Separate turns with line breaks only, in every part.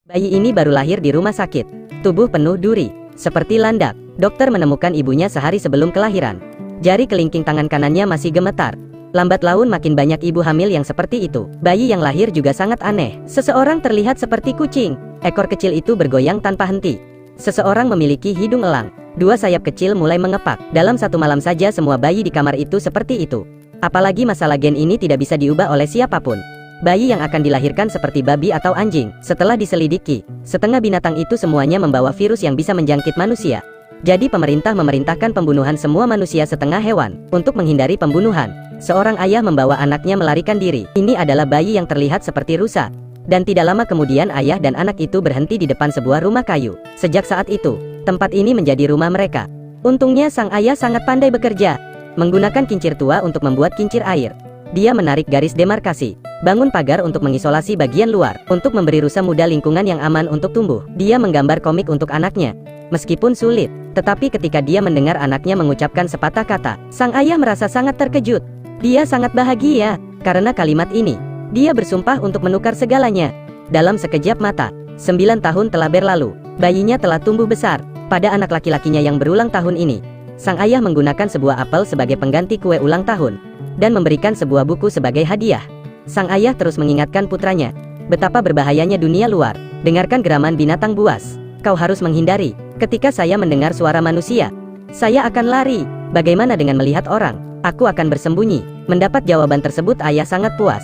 Bayi ini baru lahir di rumah sakit. Tubuh penuh duri, seperti landak. Dokter menemukan ibunya sehari sebelum kelahiran. Jari kelingking tangan kanannya masih gemetar. Lambat laun makin banyak ibu hamil yang seperti itu. Bayi yang lahir juga sangat aneh. Seseorang terlihat seperti kucing. Ekor kecil itu bergoyang tanpa henti. Seseorang memiliki hidung elang. Dua sayap kecil mulai mengepak. Dalam satu malam saja semua bayi di kamar itu seperti itu. Apalagi masalah gen ini tidak bisa diubah oleh siapapun. Bayi yang akan dilahirkan seperti babi atau anjing. Setelah diselidiki, setengah binatang itu semuanya membawa virus yang bisa menjangkit manusia. Jadi pemerintah memerintahkan pembunuhan semua manusia setengah hewan. Untuk menghindari pembunuhan, seorang ayah membawa anaknya melarikan diri. Ini adalah bayi yang terlihat seperti rusa. Dan tidak lama kemudian ayah dan anak itu berhenti di depan sebuah rumah kayu. Sejak saat itu, tempat ini menjadi rumah mereka. Untungnya sang ayah sangat pandai bekerja, menggunakan kincir tua untuk membuat kincir air. Dia menarik garis demarkasi, bangun pagar untuk mengisolasi bagian luar, untuk memberi rusa muda lingkungan yang aman untuk tumbuh. Dia menggambar komik untuk anaknya. Meskipun sulit, tetapi ketika dia mendengar anaknya mengucapkan sepatah kata, sang ayah merasa sangat terkejut. Dia sangat bahagia, karena kalimat ini. Dia bersumpah untuk menukar segalanya. Dalam sekejap mata, 9 tahun telah berlalu. Bayinya telah tumbuh besar. Pada anak laki-lakinya yang berulang tahun ini, sang ayah menggunakan sebuah apel sebagai pengganti kue ulang tahun, dan memberikan sebuah buku sebagai hadiah. Sang ayah terus mengingatkan putranya, betapa berbahayanya dunia luar. Dengarkan geraman binatang buas. Kau harus menghindari. Ketika saya mendengar suara manusia, saya akan lari. Bagaimana dengan melihat orang? Aku akan bersembunyi. Mendapat jawaban tersebut ayah sangat puas.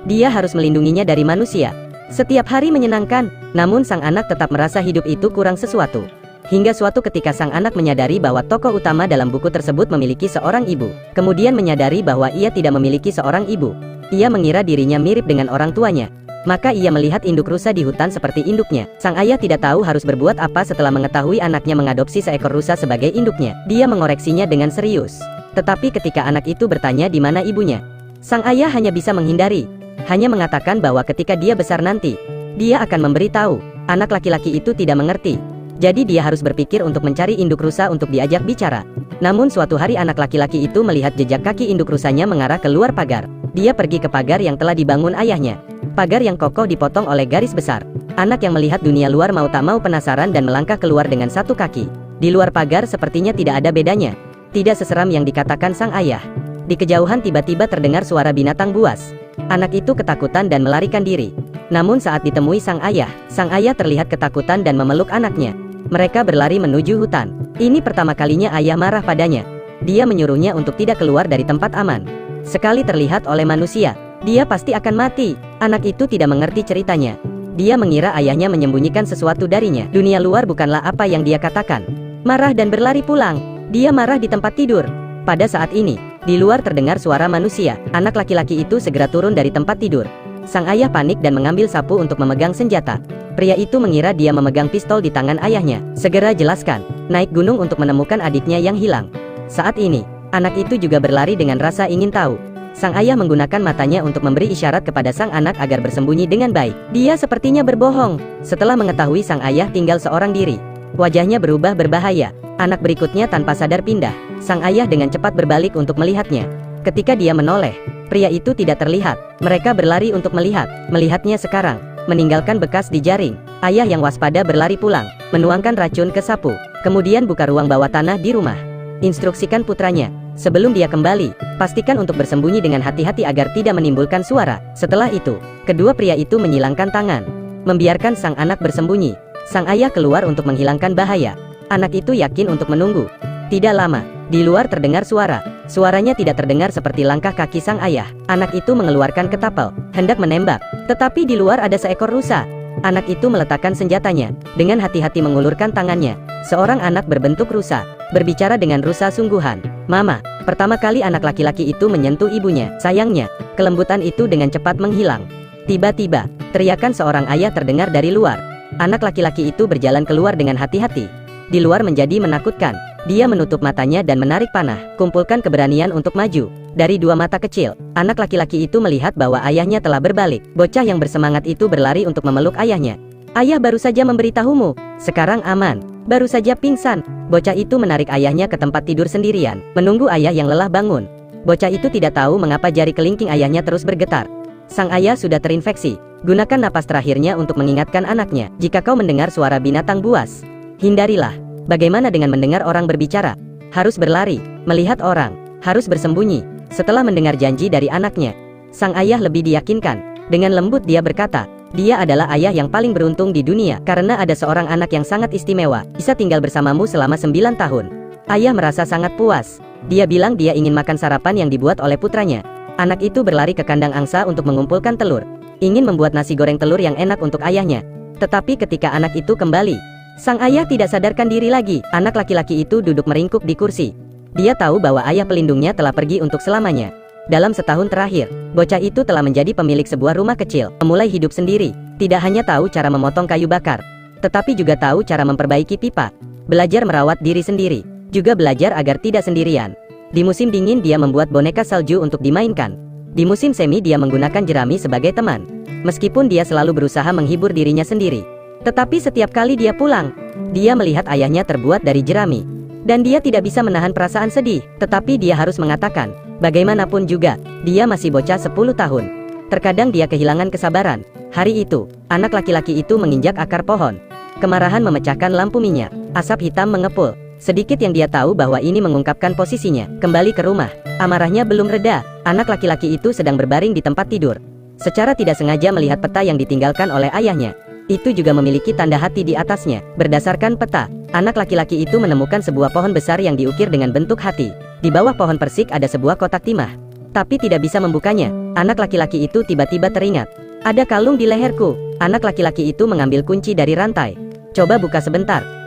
Dia harus melindunginya dari manusia. Setiap hari menyenangkan, namun sang anak tetap merasa hidup itu kurang sesuatu. Hingga suatu ketika sang anak menyadari bahwa tokoh utama dalam buku tersebut memiliki seorang ibu. Kemudian menyadari bahwa ia tidak memiliki seorang ibu. Ia mengira dirinya mirip dengan orang tuanya. Maka ia melihat induk rusa di hutan seperti induknya. Sang ayah tidak tahu harus berbuat apa setelah mengetahui anaknya mengadopsi seekor rusa sebagai induknya. Dia mengoreksinya dengan serius. Tetapi ketika anak itu bertanya di mana ibunya, sang ayah hanya bisa menghindari. Hanya mengatakan bahwa ketika dia besar nanti, dia akan memberitahu. Anak laki-laki itu tidak mengerti. Jadi dia harus berpikir untuk mencari induk rusa untuk diajak bicara. Namun suatu hari anak laki-laki itu melihat jejak kaki induk rusanya mengarah keluar pagar. Dia pergi ke pagar yang telah dibangun ayahnya. Pagar yang kokoh dipotong oleh garis besar. Anak yang melihat dunia luar mau tak mau penasaran dan melangkah keluar dengan satu kaki. Di luar pagar sepertinya tidak ada bedanya. Tidak seseram yang dikatakan sang ayah. Di kejauhan tiba-tiba terdengar suara binatang buas. Anak itu ketakutan dan melarikan diri. Namun saat ditemui sang ayah terlihat ketakutan dan memeluk anaknya. Mereka berlari menuju hutan. Ini pertama kalinya ayah marah padanya. Dia menyuruhnya untuk tidak keluar dari tempat aman. Sekali terlihat oleh manusia, dia pasti akan mati. Anak itu tidak mengerti ceritanya. Dia mengira ayahnya menyembunyikan sesuatu darinya. Dunia luar bukanlah apa yang dia katakan. Marah dan berlari pulang. Dia marah di tempat tidur. Pada saat ini, di luar terdengar suara manusia. Anak laki-laki itu segera turun dari tempat tidur. Sang ayah panik dan mengambil sapu untuk memegang senjata. Pria itu mengira dia memegang pistol di tangan ayahnya. Segera jelaskan. Naik gunung untuk menemukan adiknya yang hilang. Saat ini, anak itu juga berlari dengan rasa ingin tahu. Sang ayah menggunakan matanya untuk memberi isyarat kepada sang anak agar bersembunyi dengan baik. Dia sepertinya berbohong. Setelah mengetahui sang ayah tinggal seorang diri, wajahnya berubah berbahaya. Anak berikutnya tanpa sadar pindah. Sang ayah dengan cepat berbalik untuk melihatnya. Ketika dia menoleh, pria itu tidak terlihat. Mereka berlari untuk melihatnya sekarang, meninggalkan bekas di jaring. Ayah yang waspada berlari pulang, menuangkan racun ke sapu, kemudian buka ruang bawah tanah di rumah. Instruksikan putranya, sebelum dia kembali, pastikan untuk bersembunyi dengan hati-hati agar tidak menimbulkan suara. Setelah itu, kedua pria itu menyilangkan tangan, membiarkan sang anak bersembunyi. Sang ayah keluar untuk menghilangkan bahaya. Anak itu yakin untuk menunggu. Tidak lama, di luar terdengar suara. Suaranya tidak terdengar seperti langkah kaki sang ayah. Anak itu mengeluarkan ketapel, hendak menembak. Tetapi di luar ada seekor rusa. Anak itu meletakkan senjatanya, dengan hati-hati mengulurkan tangannya. Seorang anak berbentuk rusa, berbicara dengan rusa sungguhan. Mama, pertama kali anak laki-laki itu menyentuh ibunya. Sayangnya, kelembutan itu dengan cepat menghilang. Tiba-tiba, teriakan seorang ayah terdengar dari luar. Anak laki-laki itu berjalan keluar dengan hati-hati. Di luar menjadi menakutkan. Dia menutup matanya dan menarik panah. Kumpulkan keberanian untuk maju. Dari dua mata kecil, anak laki-laki itu melihat bahwa ayahnya telah berbalik. Bocah yang bersemangat itu berlari untuk memeluk ayahnya. Ayah baru saja memberitahumu. Sekarang aman. Baru saja pingsan. Bocah itu menarik ayahnya ke tempat tidur sendirian, menunggu ayah yang lelah bangun. Bocah itu tidak tahu mengapa jari kelingking ayahnya terus bergetar. Sang ayah sudah terinfeksi. Gunakan napas terakhirnya untuk mengingatkan anaknya. Jika kau mendengar suara binatang buas, hindarilah. Bagaimana dengan mendengar orang berbicara? Harus berlari. Melihat orang, harus bersembunyi. Setelah mendengar janji dari anaknya, sang ayah lebih diyakinkan. Dengan lembut dia berkata, dia adalah ayah yang paling beruntung di dunia karena ada seorang anak yang sangat istimewa, bisa tinggal bersamamu selama 9 tahun. Ayah merasa sangat puas. Dia bilang dia ingin makan sarapan yang dibuat oleh putranya. Anak itu berlari ke kandang angsa untuk mengumpulkan telur. Ingin membuat nasi goreng telur yang enak untuk ayahnya. Tetapi ketika anak itu kembali, sang ayah tidak sadarkan diri lagi. Anak laki-laki itu duduk meringkuk di kursi. Dia tahu bahwa ayah pelindungnya telah pergi untuk selamanya. Dalam setahun terakhir, bocah itu telah menjadi pemilik sebuah rumah kecil, memulai hidup sendiri. Tidak hanya tahu cara memotong kayu bakar, tetapi juga tahu cara memperbaiki pipa. Belajar merawat diri sendiri, juga belajar agar tidak sendirian. Di musim dingin dia membuat boneka salju untuk dimainkan. Di musim semi dia menggunakan jerami sebagai teman. Meskipun dia selalu berusaha menghibur dirinya sendiri, tetapi setiap kali dia pulang, dia melihat ayahnya terbuat dari jerami. Dan dia tidak bisa menahan perasaan sedih, tetapi dia harus mengatakan, bagaimanapun juga, dia masih bocah 10 tahun. Terkadang dia kehilangan kesabaran. Hari itu, anak laki-laki itu menginjak akar pohon. Kemarahan memecahkan lampu minyak, asap hitam mengepul. Sedikit yang dia tahu bahwa ini mengungkapkan posisinya. Kembali ke rumah, amarahnya belum reda. Anak laki-laki itu sedang berbaring di tempat tidur. Secara tidak sengaja melihat peta yang ditinggalkan oleh ayahnya. Itu juga memiliki tanda hati di atasnya. Berdasarkan peta, anak laki-laki itu menemukan sebuah pohon besar yang diukir dengan bentuk hati. Di bawah pohon persik ada sebuah kotak timah, tapi tidak bisa membukanya. Anak laki-laki itu tiba-tiba teringat, ada kalung di leherku. Anak laki-laki itu mengambil kunci dari rantai. Coba buka sebentar.